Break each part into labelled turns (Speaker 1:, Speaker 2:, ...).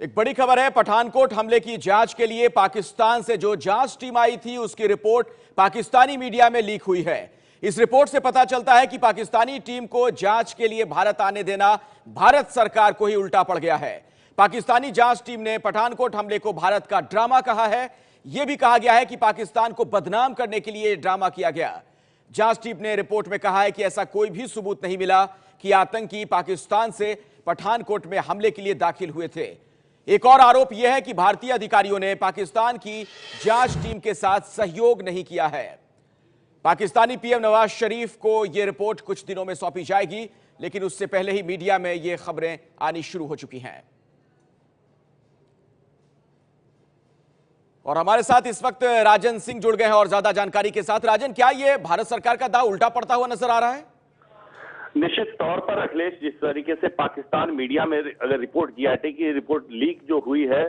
Speaker 1: एक बड़ी खबर है। पठानकोट हमले की जांच के लिए पाकिस्तान से जो जांच टीम आई थी उसकी रिपोर्ट पाकिस्तानी मीडिया में लीक हुई है। इस रिपोर्ट से पता चलता है कि पाकिस्तानी टीम को जांच के लिए भारत आने देना भारत सरकार को ही उल्टा पड़ गया है। पाकिस्तानी जांच टीम ने पठानकोट हमले को भारत का ड्रामा कहा है। यह भी कहा गया है कि पाकिस्तान को बदनाम करने के लिए ड्रामा किया गया। जांच टीम ने रिपोर्ट में कहा है कि ऐसा कोई भी सबूत नहीं मिला कि आतंकी पाकिस्तान से पठानकोट में हमले के लिए दाखिल हुए थे। एक और आरोप यह है कि भारतीय अधिकारियों ने पाकिस्तान की जांच टीम के साथ सहयोग नहीं किया है। पाकिस्तानी पीएम नवाज शरीफ को यह रिपोर्ट कुछ दिनों में सौंपी जाएगी, लेकिन उससे पहले ही मीडिया में यह खबरें आनी शुरू हो चुकी हैं। और हमारे साथ इस वक्त राजन सिंह जुड़ गए हैं और ज्यादा जानकारी के साथ। राजन, क्या यह भारत सरकार का दांव उल्टा पड़ता हुआ नजर आ रहा है?
Speaker 2: निश्चित तौर पर अखिलेश, जिस तरीके से पाकिस्तान मीडिया में अगर रिपोर्ट किया है कि रिपोर्ट लीक जो हुई है,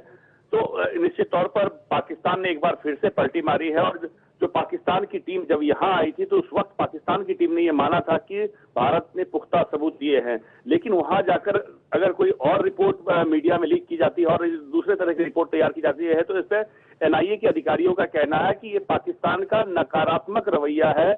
Speaker 2: तो निश्चित तौर पर पाकिस्तान ने एक बार फिर से पलटी मारी है। और जो पाकिस्तान की टीम जब यहां आई थी तो उस वक्त पाकिस्तान की टीम ने यह माना था कि भारत ने पुख्ता सबूत दिए हैं, लेकिन वहां जाकर अगर कोई और रिपोर्ट मीडिया में लीक की जाती है और दूसरे तरह की रिपोर्ट तैयार की जाती है, तो इससे एनआईए के अधिकारियों का कहना है कि ये पाकिस्तान का नकारात्मक रवैया है।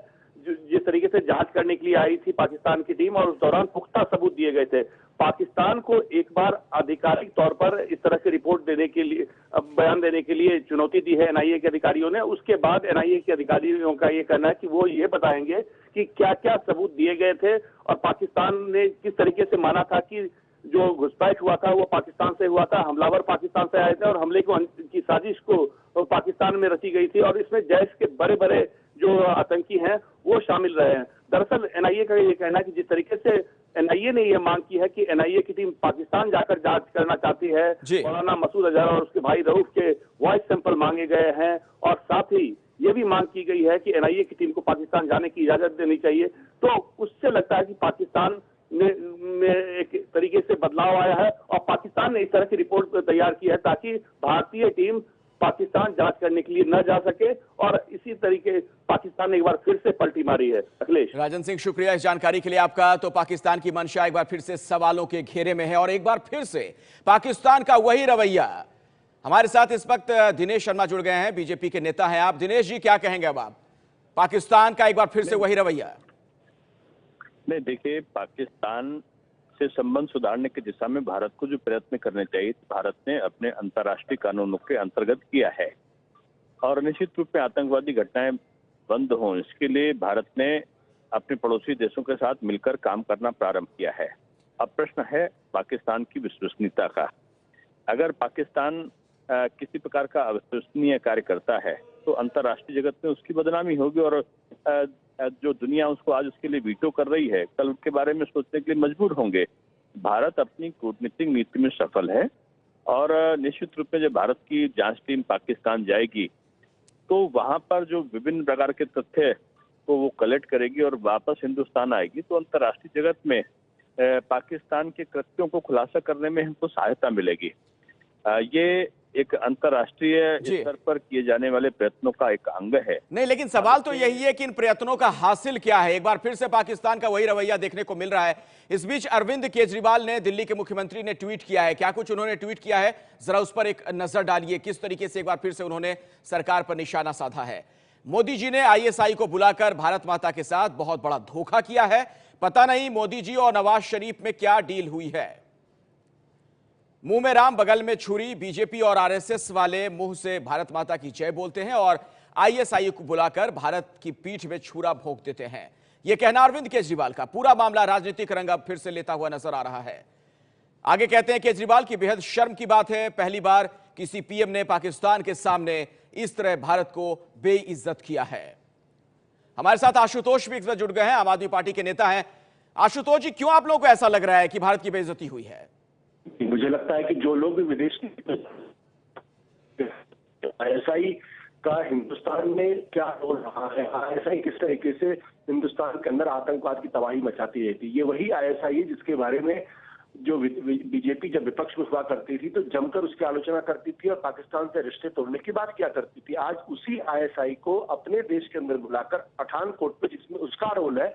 Speaker 2: जिस तरीके से जांच करने के लिए आई थी पाकिस्तान की टीम और उस दौरान पुख्ता सबूत दिए गए थे, पाकिस्तान को एक बार आधिकारिक तौर पर इस तरह की रिपोर्ट देने के लिए, बयान देने के लिए चुनौती दी है एनआईए के अधिकारियों ने। उसके बाद एनआईए के अधिकारियों का ये कहना है कि वो ये बताएंगे कि क्या क्या सबूत दिए गए थे और पाकिस्तान ने किस तरीके से माना था कि जो घुसपैठ हुआ था वो पाकिस्तान से हुआ था, हमलावर पाकिस्तान से आए थे और हमले की साजिश को पाकिस्तान में रची गई थी और इसमें जैश के बड़े बड़े जो आतंकी हैं वो शामिल रहे हैं। दरअसल एनआईए का ये कहना है कि जिस तरीके से एनआईए ने यह मांग की है कि एनआईए की टीम पाकिस्तान जाकर जांच करना चाहती है, मौलाना मसूद अजहर और उसके भाई रऊफ के वॉइस सैंपल मांगे गए हैं और साथ ही यह भी मांग की गई है कि एनआईए की टीम को पाकिस्तान जाने की इजाजत देनी चाहिए। तो उससे लगता है कि पाकिस्तान में एक तरीके से बदलाव आया है और पाकिस्तान ने इस तरह की रिपोर्ट तैयार की है ताकि भारतीय टीम पाकिस्तान जांच करने के लिए न जा सके और इसी तरीके पाकिस्तान ने एक बार फिर से पलटी मारी है। अखिलेश।
Speaker 1: राजन सिंह, शुक्रिया इस जानकारी के लिए आपका। तो पाकिस्तान की मंशा एक बार फिर से सवालों के घेरे में है और एक बार फिर से पाकिस्तान का वही रवैया। हमारे साथ इस वक्त दिनेश शर्मा जुड़ गए हैं, बीजेपी के नेता हैं आप। दिनेश जी, क्या कहेंगे अब आप? पाकिस्तान का एक बार फिर से वही रवैया।
Speaker 3: नहीं, देखिए, पाकिस्तान से संबंध सुधारने की दिशा में भारत को जो प्रयत्न करने चाहिए भारत ने अपने अंतर्राष्ट्रीय कानूनों के अंतर्गत किया है और निश्चित रूप में आतंकवादी घटनाएं बंद हों इसके लिए भारत ने अपने पड़ोसी देशों के साथ मिलकर काम करना प्रारंभ किया है। अब प्रश्न है पाकिस्तान की विश्वसनीयता का। अगर पाकिस्तान किसी प्रकार का अविश्वसनीय कार्य करता है तो अंतर्राष्ट्रीय जगत में उसकी बदनामी होगी और जो दुनिया उसको आज उसके लिए वीटो कर रही है कल उसके बारे में सोचने के लिए मजबूर होंगे। भारत अपनी कूटनीतिक नीति में सफल है और निश्चित रूप में जब भारत की जांच टीम पाकिस्तान जाएगी तो वहां पर जो विभिन्न प्रकार के तथ्य को वो कलेक्ट करेगी और वापस हिंदुस्तान आएगी तो अंतर्राष्ट्रीय जगत में पाकिस्तान के कृत्यों को खुलासा करने में हमको सहायता मिलेगी। ये एक अंतर्राष्ट्रीय स्तर पर किए जाने वाले प्रयत्नों का एक अंग है।
Speaker 1: नहीं, लेकिन सवाल तो यही है कि इन प्रयत्नों का हासिल क्या है? एक बार फिर से पाकिस्तान का वही रवैया देखने को मिल रहा है। इस बीच अरविंद केजरीवाल ने, दिल्ली के मुख्यमंत्री ने ट्वीट किया है। क्या कुछ उन्होंने ट्वीट किया है, जरा उस पर एक नजर डालिए। किस तरीके से एक बार फिर से उन्होंने सरकार पर निशाना साधा है। मोदी जी ने आईएसआई को बुलाकर भारत माता के साथ बहुत बड़ा धोखा किया है। पता नहीं मोदी जी और नवाज शरीफ में क्या डील हुई है। मुंह में राम बगल में छुरी। बीजेपी और आरएसएस वाले मुंह से भारत माता की जय बोलते हैं और आईएसआई को बुलाकर भारत की पीठ में छुरा भोंक देते हैं। यह कहना अरविंद केजरीवाल का। पूरा मामला राजनीतिक रंग अब फिर से लेता हुआ नजर आ रहा है। आगे कहते हैं केजरीवाल की बेहद शर्म की बात है, पहली बार किसी पीएम ने पाकिस्तान के सामने इस तरह भारत को बेइज्जत किया है। हमारे साथ आशुतोष भी जुड़ गए हैं, आम आदमी पार्टी के नेता हैं। आशुतोष जी, क्यों आप लोगों को ऐसा लग रहा है कि भारत की बेइज्जती हुई है?
Speaker 4: मुझे लगता है कि जो लोग भी विदेश आईएसआई का हिंदुस्तान में क्या रोल रहा है, आईएसआई किस तरीके से हिंदुस्तान के अंदर आतंकवाद की तबाही मचाती रहती है, ये वही आईएसआई है जिसके बारे में जो बीजेपी जब विपक्ष में हुआ करती थी तो जमकर उसकी आलोचना करती थी और पाकिस्तान से रिश्ते तोड़ने की बात किया करती थी। आज उसी आईएसआई को अपने देश के अंदर बुलाकर पठानकोट पे जिसमें उसका रोल है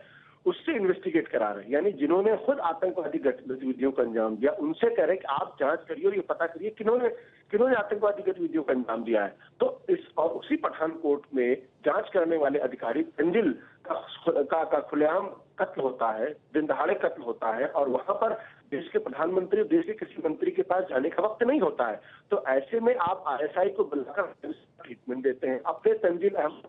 Speaker 4: उससे इन्वेस्टिगेट करा रहे हैं, यानी जिन्होंने खुद आतंकवादी गतिविधियों को अंजाम दिया उनसे कह रहे हैं कि आप जांच करिए और ये पता करिए किन्होंने किन्होंने आतंकवादी गतिविधियों का अंजाम दिया है। तो इस और उसी पठानकोट में जांच करने वाले अधिकारी तंजिल का खुलेआम कत्ल होता है, दिन दहाड़े कत्ल होता है, और वहां पर देश के प्रधानमंत्री और देश के किसी मंत्री के पास जाने का वक्त नहीं होता है। तो ऐसे में आप आईएसआई को बुलाकर ट्रीटमेंट देते हैं। अब फिर तंजिल अहमद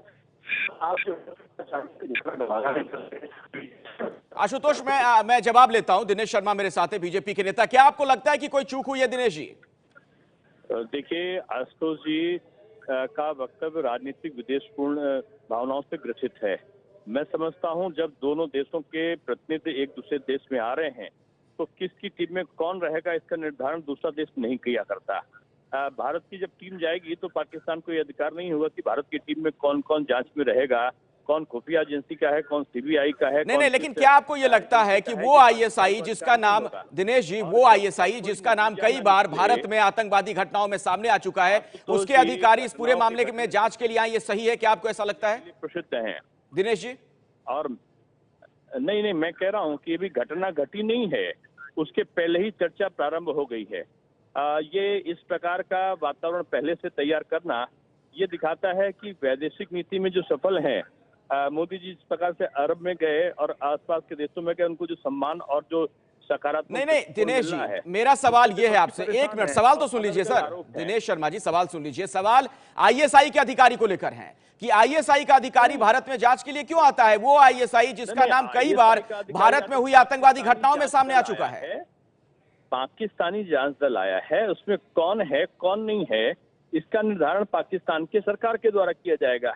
Speaker 1: आशुतोष, मैं जवाब लेता हूं। दिनेश शर्मा मेरे साथ है, बीजेपी के नेता। क्या आपको लगता है कि कोई चूक हुई है दिनेश जी?
Speaker 3: देखिए, आशुतोष जी का वक्तव्य राजनीतिक विद्वेषपूर्ण भावनाओं से ग्रसित है। मैं समझता हूं जब दोनों देशों के प्रतिनिधि एक दूसरे देश में आ रहे हैं तो किसकी टीम में कौन रहेगा इसका निर्धारण दूसरा देश नहीं किया करता। भारत की जब टीम जाएगी तो पाकिस्तान को यह अधिकार नहीं होगा कि भारत की टीम में कौन कौन जांच में रहेगा, कौन खुफिया एजेंसी का है, कौन सीबीआई का है।
Speaker 1: नहीं, लेकिन क्या आपको यह लगता है कि वो आईएसआई जिसका नाम, दिनेश जी, वो आईएसआई जिसका नाम कई बार भारत में आतंकवादी घटनाओं में सामने आ चुका है, उसके अधिकारी इस पूरे मामले में जांच के लिए आए, ये सही है? क्या आपको ऐसा लगता है?
Speaker 3: प्रसिद्ध हैं
Speaker 1: दिनेश जी।
Speaker 3: और नहीं, मैं कह रहा हूं कि ये भी घटना घटी नहीं है, उसके पहले ही चर्चा प्रारंभ हो गई है। ये इस प्रकार का वातावरण पहले से तैयार करना ये दिखाता है कि वैदेशिक नीति में जो सफल हैं, मोदी जी इस प्रकार से अरब में गए और आसपास के देशों में गए, उनको जो सम्मान और जो सकारात्मक
Speaker 1: नहीं दिनेश जी, मेरा सवाल ये है आपसे, एक मिनट सवाल तो सुन लीजिए सर। दिनेश शर्मा जी, सवाल सुन लीजिए। सवाल आईएसआई के अधिकारी को लेकर है कि आईएसआई का अधिकारी भारत में जांच के लिए क्यों आता है? वो आईएसआई जिसका नाम कई बार भारत में हुई आतंकवादी घटनाओं में सामने आ चुका है।
Speaker 3: पाकिस्तानी जांच दल आया है, उसमें कौन है कौन नहीं है इसका निर्धारण पाकिस्तान के सरकार के द्वारा किया जाएगा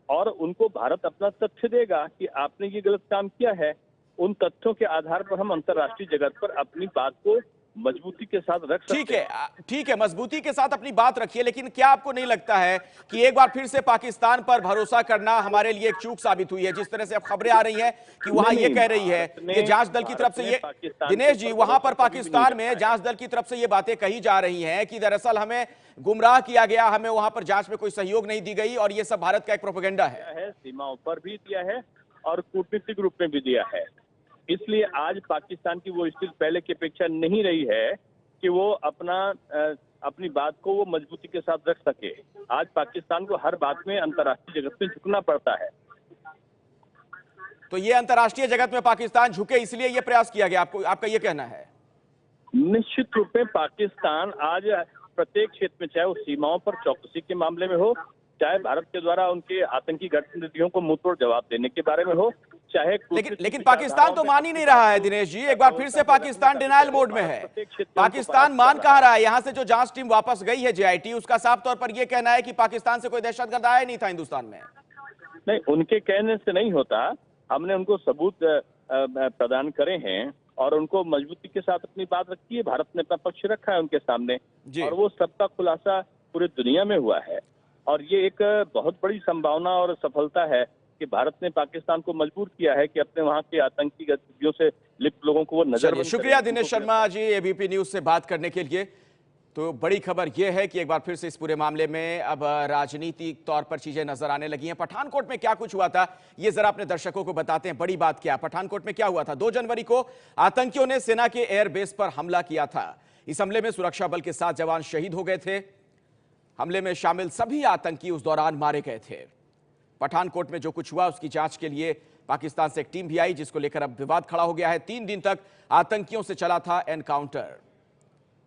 Speaker 3: और उनको भारत अपना तथ्य देगा कि आपने ये गलत काम किया है। उन तथ्यों के आधार पर हम अंतर्राष्ट्रीय जगत पर अपनी बात को मजबूती के साथ रख सकते हैं।
Speaker 1: ठीक है, मजबूती के साथ अपनी बात रखिए, लेकिन क्या आपको नहीं लगता है कि एक बार फिर से पाकिस्तान पर भरोसा करना हमारे लिए एक चूक साबित हुई है? जिस तरह से अब खबरें आ रही हैं कि वहां ये कह रही है कि जांच दल की तरफ से ये, दिनेश जी, वहां पर पाकिस्तान में जांच दल की तरफ से ये बातें कही जा रही हैं कि दरअसल हमें गुमराह किया गया, हमें वहां पर जांच में कोई सहयोग नहीं दी गई और ये सब भारत का एक प्रोपेगेंडा है।
Speaker 3: सीमाओं पर भी दिया है और कूटनीतिक रूप में भी दिया है। इसलिए आज पाकिस्तान की वो स्थिति पहले की अपेक्षा नहीं रही है कि वो अपनी बात को वो मजबूती के साथ रख सके। आज पाकिस्तान को हर बात में अंतर्राष्ट्रीय जगत में झुकना पड़ता है।
Speaker 1: तो ये अंतर्राष्ट्रीय जगत में पाकिस्तान झुके इसलिए ये प्रयास किया गया, आपका ये कहना है?
Speaker 3: निश्चित रूप में पाकिस्तान आज प्रत्येक क्षेत्र में, चाहे वो सीमाओं पर चौकसी के मामले में हो, चाहे भारत के द्वारा उनके आतंकी गतिविधियों को मुंहतोड़ जवाब देने के बारे में हो, चाहे
Speaker 1: लेकिन पाकिस्तान तो मान ही नहीं रहा है दिनेश जी। एक बार फिर से पाकिस्तान डिनायल मोड में है। पाकिस्तान मान कहाँ रहा है? यहां से जो जांच टीम वापस गई है जेआईटी, उसका साफ तौर पर यह कहना है कि पाकिस्तान से कोई दहशतगर्द आया नहीं था हिंदुस्तान में।
Speaker 3: नहीं, उनके कहने से नहीं होता। हमने उनको सबूत प्रदान करे हैं और उनको मजबूती के साथ अपनी बात रखी है। भारत ने अपना पक्ष रखा है उनके सामने और वो सबका खुलासा पूरी दुनिया में हुआ है। और ये एक बहुत बड़ी संभावना और सफलता है कि भारत ने पाकिस्तान को मजबूर किया है कि अपने वहां के आतंकी गतिविधियों से लिप्त लोगों को वो नजर।
Speaker 1: शुक्रिया दिनेश शर्मा जी एबीपी न्यूज से बात करने के लिए। तो बड़ी खबर यह है कि एक बार फिर से इस पूरे मामले में अब राजनीतिक तौर पर चीजें नजर आने लगी हैं। पठानकोट में क्या कुछ हुआ था ये जरा अपने दर्शकों को बताते हैं। बड़ी बात क्या, पठानकोट में क्या हुआ था? 2 जनवरी को आतंकियों ने सेना के एयरबेस पर हमला किया था। इस हमले में सुरक्षा बल के 7 जवान शहीद हो गए थे। हमले में शामिल सभी आतंकी उस दौरान मारे गए थे। पठानकोट में जो कुछ हुआ उसकी जांच के लिए पाकिस्तान से एक टीम भी आई, जिसको लेकर अब विवाद खड़ा हो गया है। 3 दिन तक आतंकियों से चला था एनकाउंटर।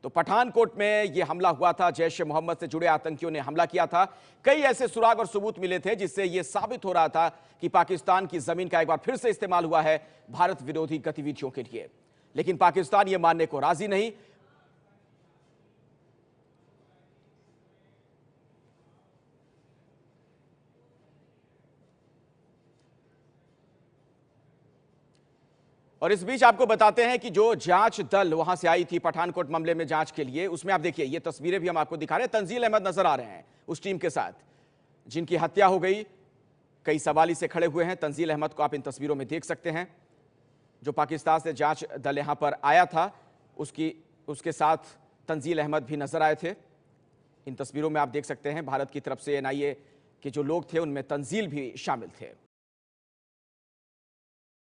Speaker 1: तो पठानकोट में यह हमला हुआ था, जैश ए मोहम्मद से जुड़े आतंकियों ने हमला किया था। कई ऐसे सुराग और सबूत मिले थे जिससे यह साबित हो रहा था कि पाकिस्तान की जमीन का एक बार फिर से इस्तेमाल हुआ है भारत विरोधी गतिविधियों के लिए। लेकिन पाकिस्तान यह मानने को राजी नहीं। और इस बीच आपको बताते हैं कि जो जांच दल वहां से आई थी पठानकोट मामले में जांच के लिए, उसमें आप देखिए ये तस्वीरें भी हम आपको दिखा रहे हैं। तंजील अहमद नजर आ रहे हैं उस टीम के साथ जिनकी हत्या हो गई। कई सवाली से खड़े हुए हैं। तंजील अहमद को आप इन तस्वीरों में देख सकते हैं। जो पाकिस्तान से जांच दल यहां पर आया था उसके साथ तंजील अहमद भी नजर आए थे। इन तस्वीरों में आप देख सकते हैं भारत की तरफ से एनआईए के जो लोग थे उनमें तंजील भी शामिल थे।